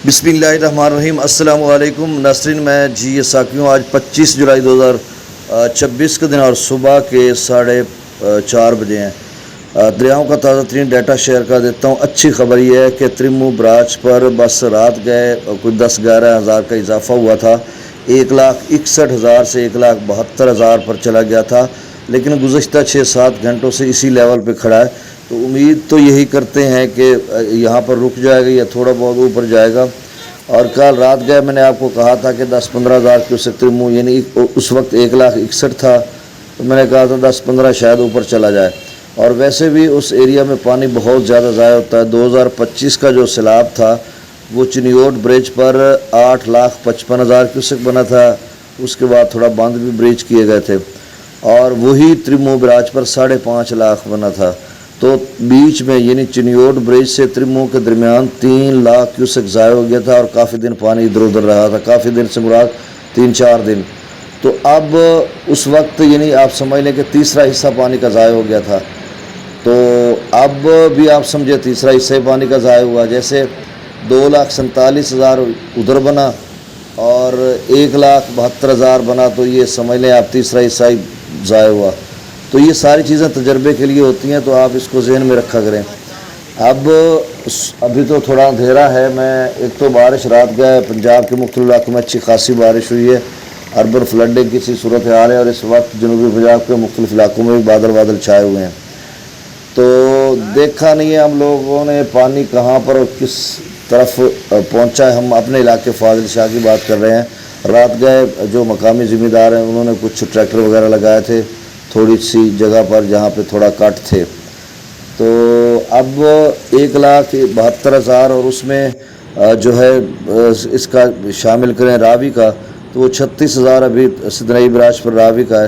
بسم اللہ الرحمن الرحیم۔ السلام علیکم ناظرین، میں یہ ساکیوں آج 25 جولائی 2026 کے دن اور صبح کے 4:30 بجے ہیں۔ دریاؤں کا تازہ ترین ڈیٹا شیئر کر دیتا ہوں۔ اچھی خبر یہ ہے کہ ترمو براج پر بس رات گئے کوئی 10-11 ہزار کا اضافہ ہوا تھا۔ 1,61,000 سے 1,72,000 پر چلا گیا تھا، لیکن گزشتہ 6-7 گھنٹوں سے اسی لیول پہ کھڑا ہے۔ تو امید تو یہی کرتے ہیں کہ یہاں پر رک جائے گا یا تھوڑا بہت اوپر جائے گا۔ اور کل رات گئے میں نے آپ کو کہا تھا کہ 10-15,000 کیوسک ترمو، یعنی اس وقت 1,61,000 تھا، تو میں نے کہا تھا 10-15 شاید اوپر چلا جائے۔ اور ویسے بھی اس ایریا میں پانی بہت زیادہ ضائع ہوتا ہے۔ 2025 کا جو سیلاب تھا وہ چنیوٹ برج پر 8,55,000 کیوسک بنا تھا، اس کے بعد تھوڑا بند بھی برج کیے گئے تھے، اور وہی ترمو براج پر 5.5 لاکھ بنا تھا۔ تو بیچ میں یعنی چنیوٹ برج سے ترمو کے درمیان 3 لاکھ کیوسک ضائع ہو گیا تھا، اور کافی دن پانی ادھر ادھر رہا تھا، کافی دن سے مراد 3-4 دن۔ تو اب اس وقت یعنی آپ سمجھ لیں کہ تیسرا حصہ پانی کا ضائع ہو گیا تھا۔ تو اب بھی آپ سمجھے تیسرا حصہ پانی کا ضائع ہوا، جیسے 2,47,000 ادھر بنا اور 1,72,000 بنا، تو یہ سمجھ لیں آپ تیسرا حصہ ہی ضائع ہوا۔ تو یہ ساری چیزیں تجربے کے لیے ہوتی ہیں، تو آپ اس کو ذہن میں رکھا کریں۔ ابھی تو تھوڑا اندھیرا ہے۔ ایک تو بارش رات گئے پنجاب کے مختلف علاقوں میں اچھی خاصی بارش ہوئی ہے، اربن فلڈنگ کی سی صورتحال ہے، اور اس وقت جنوبی پنجاب کے مختلف علاقوں میں بھی بادل چھائے ہوئے ہیں۔ تو دیکھا نہیں ہے ہم لوگوں نے پانی کہاں پر اور کس طرف پہنچا ہے۔ ہم اپنے علاقے فاضل شاہ کی بات کر رہے ہیں۔ رات گئے جو مقامی ذمہ دار ہیں انہوں نے کچھ ٹریکٹر وغیرہ لگائے تھے تھوڑی سی جگہ پر جہاں پہ تھوڑا کٹ تھے۔ تو اب 1,72,000 اور اس میں جو ہے اس کا شامل کریں راوی کا، تو وہ 36,000 ابھی سدنئی براج پر راوی کا ہے۔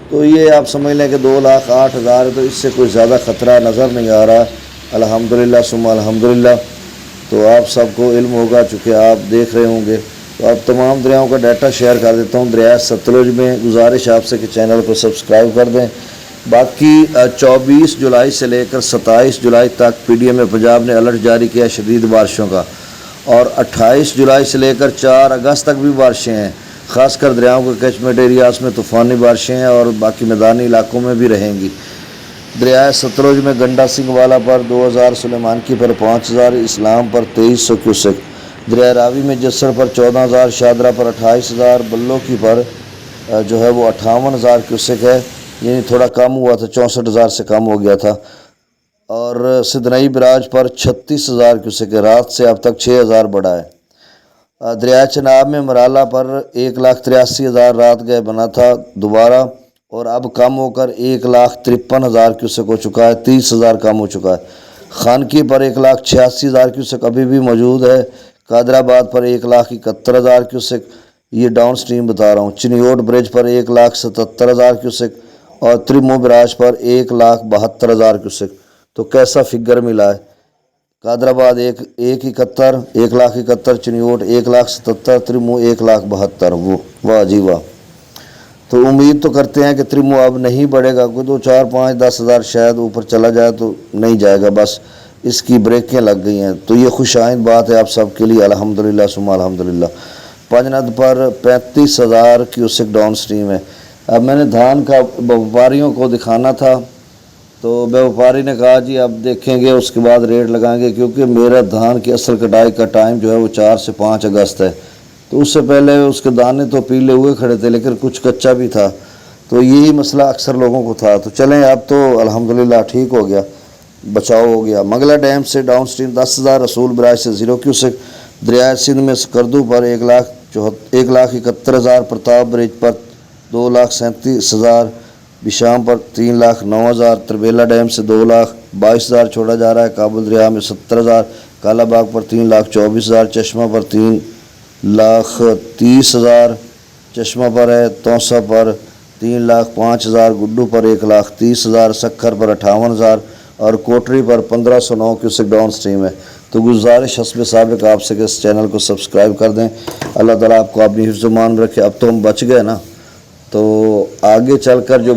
تو یہ آپ سمجھ لیں کہ 2,08,000 ہے، تو اس سے کوئی زیادہ خطرہ نظر نہیں آ رہا، الحمدللہ ثم الحمدللہ۔ تو آپ سب کو علم ہوگا چونکہ آپ دیکھ رہے ہوں گے۔ تو اب تمام دریاؤں کا ڈیٹا شیئر کر دیتا ہوں۔ دریائے ستلج میں گزارش آپ سے کہ چینل کو سبسکرائب کر دیں۔ باقی 24 جولائی سے لے کر 27 جولائی تک PDM پنجاب نے الرٹ جاری کیا شدید بارشوں کا، اور 28 جولائی سے لے کر 4 اگست تک بھی بارشیں ہیں۔ خاص کر دریاؤں کے کیچمنٹ ایریاز میں طوفانی بارشیں ہیں، اور باقی میدانی علاقوں میں بھی رہیں گی۔ دریائے ستلج میں گنڈا سنگھ والا پر 2,000، سلیمانکی پر 5,000، اسلام پر 2,300 کیوسک، دریائے راوی میں جسر پر 14,000، شادرہ پر 28,000، بلو کی پر جو ہے وہ 58,000 کیوسک ہے، یعنی تھوڑا کم ہوا تھا، 64,000 سے کم ہو گیا تھا۔ اور سدنئی براج پر 36,000 کیوسک ہے، رات سے اب تک 6,000 بڑھا ہے۔ دریائے چناب میں مرالا پر 1,83,000 رات گئے بنا تھا دوبارہ، اور اب کم ہو کر 1,53,000 کیوسک ہو چکا ہے، 30,000 کم ہو چکا ہے۔ خانکی پر 1,86,000 کیوسک ابھی بھی موجود ہے۔ قادر آباد پر 1,71,000 کیوسک، یہ ڈاؤن سٹریم بتا رہا ہوں۔ چنیوٹ برج پر 1,77,000 کیوسک، اور ترمو براج پر 1,72,000 کیوسک۔ تو کیسا فگر ملا ہے؟ قادر آباد 1,71,000، چنیوٹ 1,77,000، ترمو 1,72,000۔ واہ جی واہ۔ تو امید تو کرتے ہیں کہ ترمو اب نہیں بڑھے گا، کوئی 2, 4, 5, 10 ہزار شاید اوپر چلا جائے، تو نہیں جائے گا، بس اس کی بریکیں لگ گئی ہیں۔ تو یہ خوش آئند بات ہے آپ سب کے لیے، الحمدللہ ثم الحمدللہ۔ پنجند پر 35,000 کیوسک ڈاؤن سٹریم ہے۔ اب میں نے دھان کا وپاریوں کو دکھانا تھا، تو وپاری نے کہا جی اب دیکھیں گے اس کے بعد ریٹ لگائیں گے، کیونکہ میرا دھان کی اصل کٹائی کا ٹائم جو ہے وہ 4 سے 5 اگست ہے۔ تو اس سے پہلے اس کے دانے تو پیلے ہوئے کھڑے تھے، لیکن کچھ کچا بھی تھا، تو یہی مسئلہ اکثر لوگوں کو تھا۔ تو چلیں اب تو الحمدللہ ٹھیک ہو گیا، بچاؤ ہو گیا۔ منگلا ڈیم سے ڈاؤن سٹریم 10,000، رسول براج سے 0 کیوسک، دریائے سندھ میں سکردو پر 1,71,000، پرتاپ برج پر 2,37,000، بشام پر 3,09,000، تربیلا ڈیم سے 2,22,000 چھوڑا جا رہا ہے، کابل دریا میں 70,000، کالا باغ پر 3,24,000، چشمہ پر 3,30,000 چشمہ پر ہے، توسا پر 3,05,000، گڈو پر 1,30,000، سکھر پر 58,000، اور کوٹری پر 1,509 کیوسک ڈاؤن سٹریم ہے۔ تو گزارش حسب سابق آپ سے کہ اس چینل کو سبسکرائب کر دیں۔ اللہ تعالیٰ آپ کو اپنی حفظ و امان رکھے۔ اب تو ہم بچ گئے نا، تو آگے چل کر جو